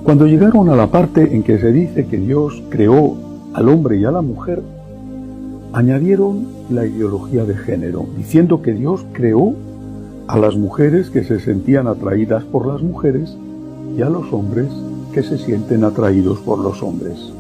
Cuando llegaron a la parte en que se dice que Dios creó al hombre y a la mujer, añadieron la ideología de género, diciendo que Dios creó a las mujeres que se sentían atraídas por las mujeres y a los hombres que se sienten atraídos por los hombres.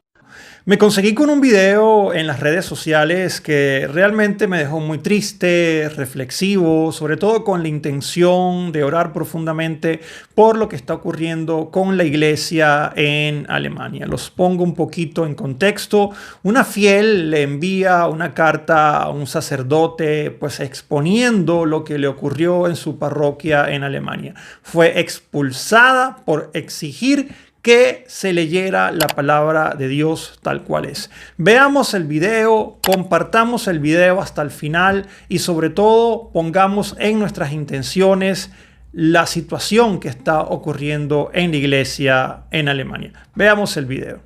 Me conseguí con un video en las redes sociales que realmente me dejó muy triste, reflexivo, sobre todo con la intención de orar profundamente por lo que está ocurriendo con la iglesia en Alemania. Los pongo un poquito en contexto. Una fiel le envía una carta a un sacerdote, pues exponiendo lo que le ocurrió en su parroquia en Alemania. Fue expulsada por exigir que se leyera la palabra de Dios tal cual es. Veamos el video, compartamos el video hasta el final y sobre todo pongamos en nuestras intenciones la situación que está ocurriendo en la iglesia en Alemania. Veamos el video.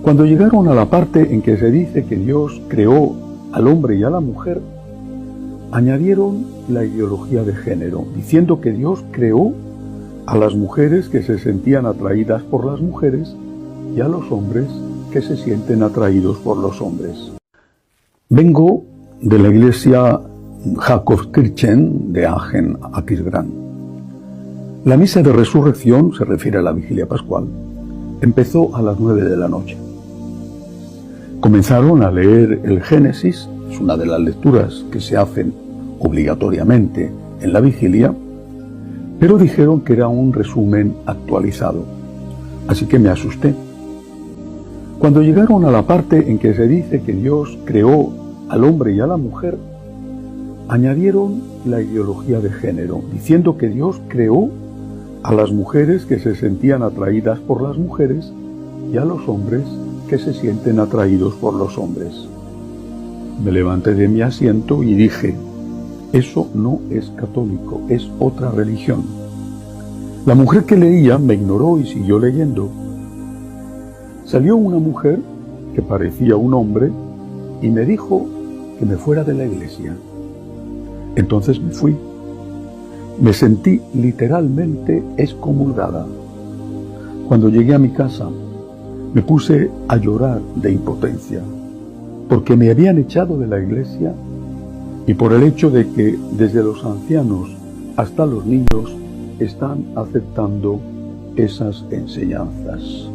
Cuando llegaron a la parte en que se dice que Dios creó al hombre y a la mujer, añadieron la ideología de género, diciendo que Dios creó a las mujeres que se sentían atraídas por las mujeres y a los hombres que se sienten atraídos por los hombres. Vengo de la iglesia Jakobskirchen de Aachen, Aquisgrán. La misa de resurrección, se refiere a la vigilia pascual, empezó a las 9 de la noche. Comenzaron a leer el Génesis, es una de las lecturas que se hacen obligatoriamente en la vigilia, pero dijeron que era un resumen actualizado, así que me asusté. Cuando llegaron a la parte en que se dice que Dios creó al hombre y a la mujer, añadieron la ideología de género, diciendo que Dios creó a las mujeres que se sentían atraídas por las mujeres y a los hombres que se sienten atraídos por los hombres. Me levanté de mi asiento y dije: eso no es católico, es otra religión. La mujer que leía me ignoró y siguió leyendo. Salió una mujer que parecía un hombre y me dijo que me fuera de la iglesia. Entonces me fui. Me sentí literalmente excomulgada. Cuando llegué a mi casa, me puse a llorar de impotencia, porque me habían echado de la iglesia y por el hecho de que desde los ancianos hasta los niños están aceptando esas enseñanzas.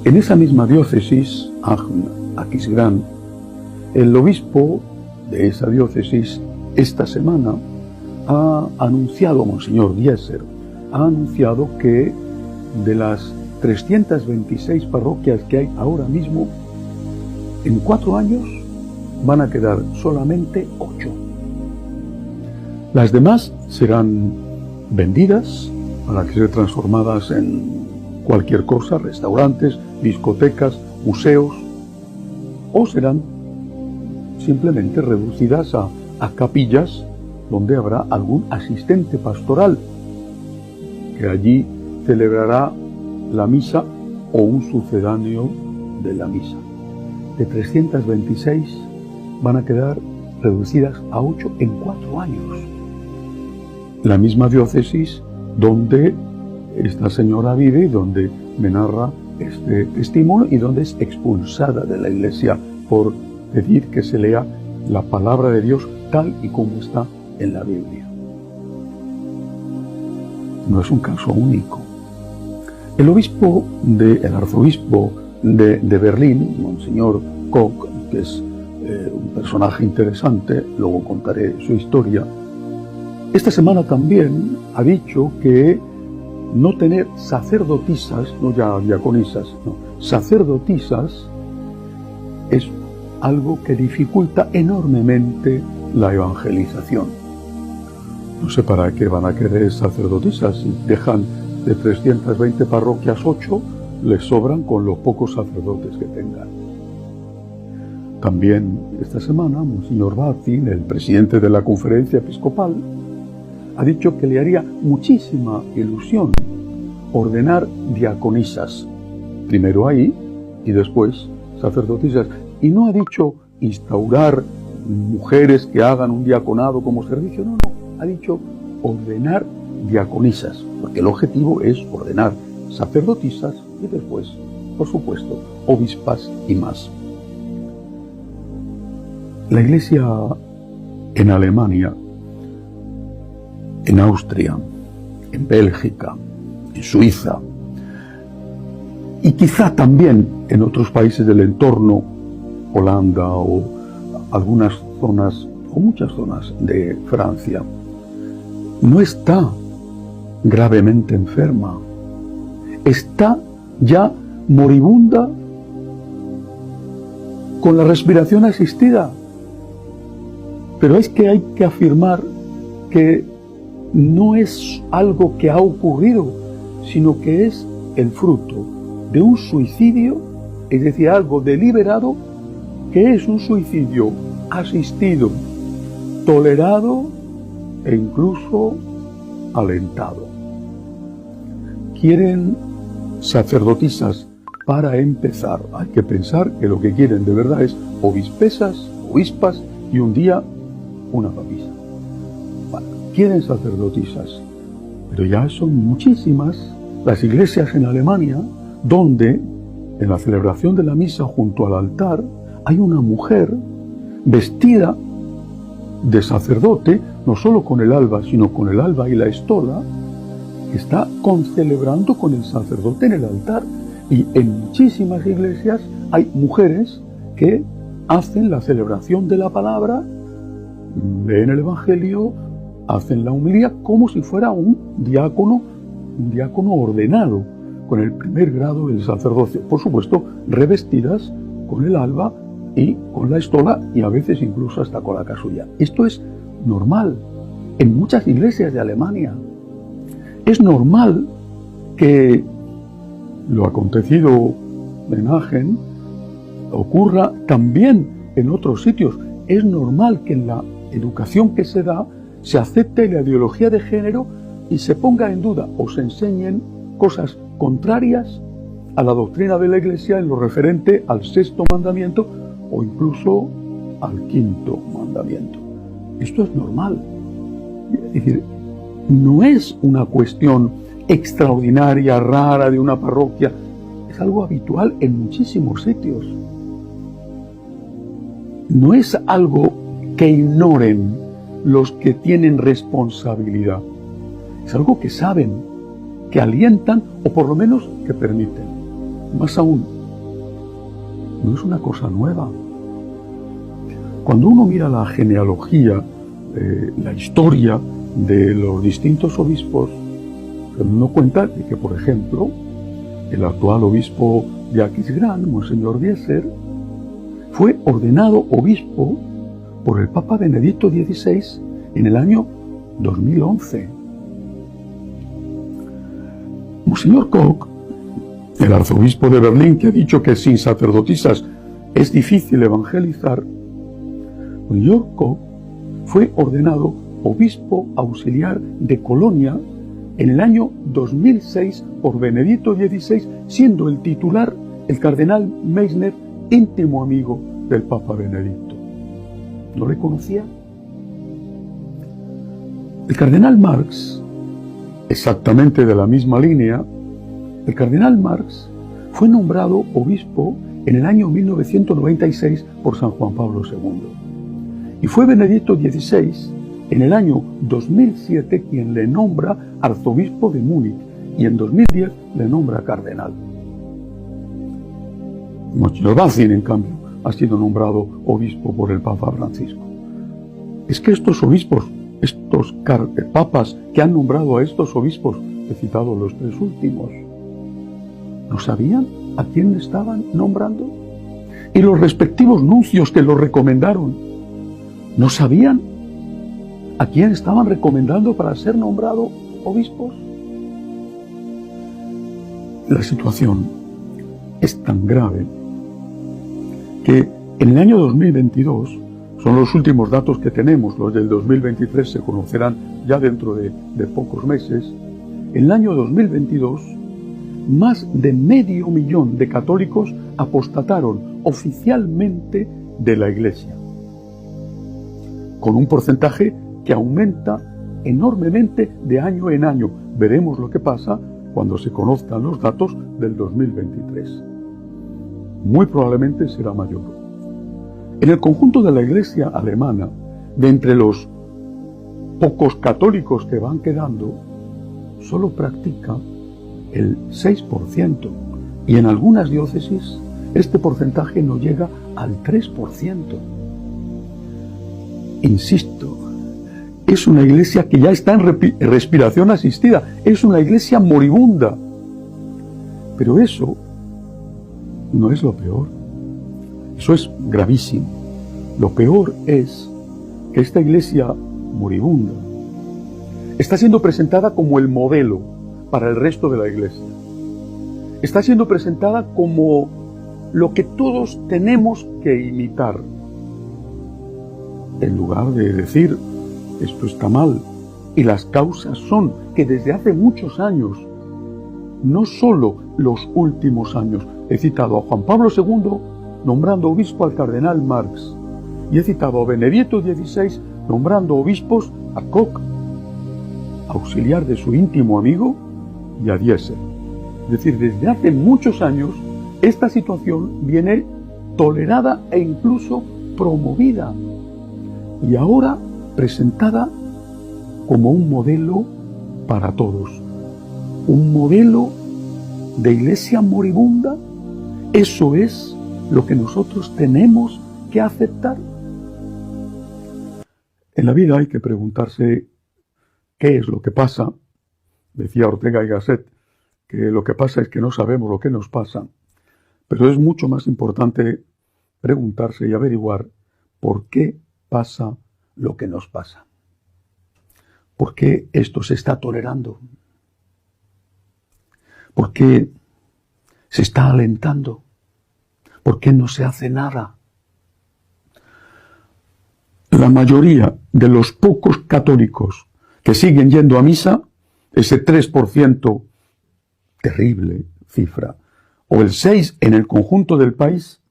En esa misma diócesis, Aachen, Aquisgrán, el obispo de esa diócesis esta semana ha anunciado, Monseñor Diesser, ha anunciado que de las 326 parroquias que hay ahora mismo, en 4 años van a quedar solamente 8. Las demás serán vendidas para que sean transformadas en cualquier cosa, restaurantes, discotecas, museos, o serán simplemente reducidas a capillas donde habrá algún asistente pastoral que allí celebrará la misa o un sucedáneo de la misa. De 326 van a quedar reducidas a 8 en 4 años. La misma diócesis donde esta señora vive y donde me narra este testimonio y donde es expulsada de la iglesia por pedir que se lea la palabra de Dios tal y como está en la Biblia. No es un caso único. El arzobispo de Berlín, Monseñor Koch, que es un personaje interesante, luego contaré su historia, esta semana también ha dicho que no tener sacerdotisas, no ya diaconisas, no, sacerdotisas, es algo que dificulta enormemente la evangelización. No sé para qué van a querer sacerdotisas, si dejan de 320 parroquias 8, les sobran con los pocos sacerdotes que tengan. También esta semana, Monseñor Batzin, el presidente de la Conferencia Episcopal, ha dicho que le haría muchísima ilusión ordenar diaconisas, primero ahí y después sacerdotisas. Y no ha dicho instaurar mujeres que hagan un diaconado como servicio, no, ha dicho ordenar diaconisas, porque el objetivo es ordenar sacerdotisas y después, por supuesto, obispas y más. La Iglesia en Alemania, en Austria, en Bélgica, en Suiza y quizá también en otros países del entorno, Holanda o algunas zonas o muchas zonas de Francia, no está gravemente enferma, está ya moribunda con la respiración asistida. Pero es que hay que afirmar que no es algo que ha ocurrido, sino que es el fruto de un suicidio, es decir, algo deliberado, que es un suicidio asistido, tolerado e incluso alentado. Quieren sacerdotisas para empezar. Hay que pensar que lo que quieren de verdad es obispesas, obispas y un día una papisa. Bueno, quieren sacerdotisas, pero ya son muchísimas las iglesias en Alemania donde en la celebración de la misa junto al altar hay una mujer vestida de sacerdote, no solo con el alba, sino con el alba y la estola, que está concelebrando con el sacerdote en el altar. Y en muchísimas iglesias hay mujeres que hacen la celebración de la palabra, leen el Evangelio, hacen la homilía como si fuera un diácono ordenado, con el primer grado del sacerdocio. Por supuesto, revestidas con el alba y con la estola y a veces incluso hasta con la casulla. Esto es normal en muchas iglesias de Alemania. Es normal que lo acontecido en Aachen ocurra también en otros sitios. Es normal que en la educación que se da se acepte la ideología de género y se ponga en duda o se enseñen cosas contrarias a la doctrina de la Iglesia en lo referente al sexto mandamiento o incluso al quinto mandamiento. Esto es normal. Es decir, no es una cuestión extraordinaria, rara de una parroquia. Es algo habitual en muchísimos sitios. No es algo que ignoren los que tienen responsabilidad. Es algo que saben, que alientan o por lo menos que permiten. Más aún, no es una cosa nueva. Cuando uno mira la genealogía, la historia de los distintos obispos, se da cuenta de que, por ejemplo, el actual obispo de Aquisgrán, Monseñor Wieser, fue ordenado obispo por el Papa Benedicto XVI en el año 2011. Monseñor Koch, el arzobispo de Berlín, que ha dicho que sin sacerdotisas es difícil evangelizar, Monseñor Koch fue ordenado obispo auxiliar de Colonia en el año 2006 por Benedicto XVI, siendo el titular el cardenal Meissner, íntimo amigo del Papa Benedicto. ¿No le conocía? El cardenal Marx, exactamente de la misma línea, el cardenal Marx fue nombrado obispo en el año 1996 por San Juan Pablo II. Y fue Benedicto XVI en el año 2007 quien le nombra arzobispo de Múnich y en 2010 le nombra cardenal. Monseñor Batzin, en cambio, ha sido nombrado obispo por el Papa Francisco. Es que estos obispos, estos papas que han nombrado a estos obispos, he citado los tres últimos, ¿no sabían a quién estaban nombrando? Y los respectivos nuncios que lo recomendaron, ¿no sabían a quién estaban recomendando para ser nombrado obispos? La situación es tan grave que en el año 2022, son los últimos datos que tenemos, los del 2023 se conocerán ya dentro de pocos meses, en el año 2022 más de 500.000 de católicos apostataron oficialmente de la Iglesia, con un porcentaje que aumenta enormemente de año en año. Veremos lo que pasa cuando se conozcan los datos del 2023. Muy probablemente será mayor. En el conjunto de la Iglesia alemana, de entre los pocos católicos que van quedando, solo practica el 6%, y en algunas diócesis este porcentaje no llega al 3%. Insisto, es una iglesia que ya está en respiración asistida, es una iglesia moribunda. Pero eso no es lo peor, eso es gravísimo. Lo peor es que esta iglesia moribunda está siendo presentada como el modelo para el resto de la iglesia. Está siendo presentada como lo que todos tenemos que imitar. En lugar de decir, esto está mal, y las causas son que desde hace muchos años, no solo los últimos años, he citado a Juan Pablo II nombrando obispo al cardenal Marx, y he citado a Benedicto XVI nombrando obispos a Koch, auxiliar de su íntimo amigo, y a Diesel. Es decir, desde hace muchos años esta situación viene tolerada e incluso promovida, y ahora presentada como un modelo para todos. Un modelo de iglesia moribunda. Eso es lo que nosotros tenemos que aceptar. En la vida hay que preguntarse qué es lo que pasa. Decía Ortega y Gasset que lo que pasa es que no sabemos lo que nos pasa, pero es mucho más importante preguntarse y averiguar por qué pasa lo que nos pasa. ¿Por qué esto se está tolerando? ¿Por qué se está alentando? ¿Por qué no se hace nada? La mayoría de los pocos católicos que siguen yendo a misa, ese 3%, terrible cifra, o el 6% en el conjunto del país,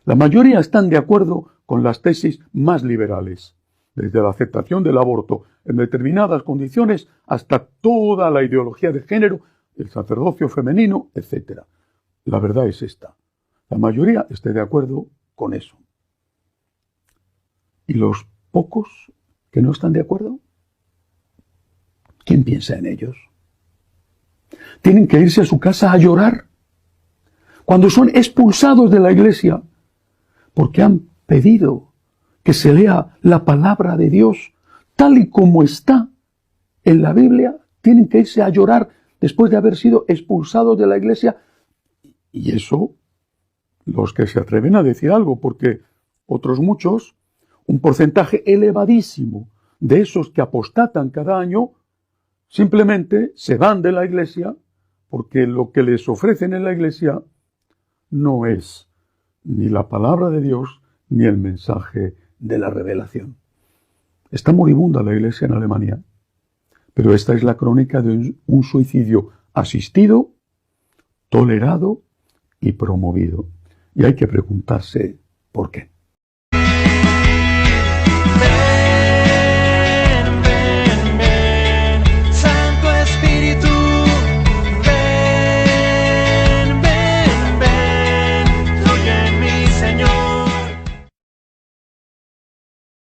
la mayoría están de acuerdo con las tesis más liberales, desde la aceptación del aborto en determinadas condiciones hasta toda la ideología de género, el sacerdocio femenino, etc. La verdad es esta. La mayoría está de acuerdo con eso. ¿Y los pocos que no están de acuerdo? ¿Quién piensa en ellos? Tienen que irse a su casa a llorar cuando son expulsados de la iglesia porque han pedido que se lea la palabra de Dios tal y como está en la Biblia. Tienen que irse a llorar después de haber sido expulsados de la iglesia. Y eso, los que se atreven a decir algo, porque otros muchos, un porcentaje elevadísimo de esos que apostatan cada año, simplemente se van de la iglesia porque lo que les ofrecen en la iglesia no es ni la palabra de Dios ni el mensaje de la revelación. Está moribunda la iglesia en Alemania, pero esta es la crónica de un suicidio asistido, tolerado y promovido. Y hay que preguntarse por qué.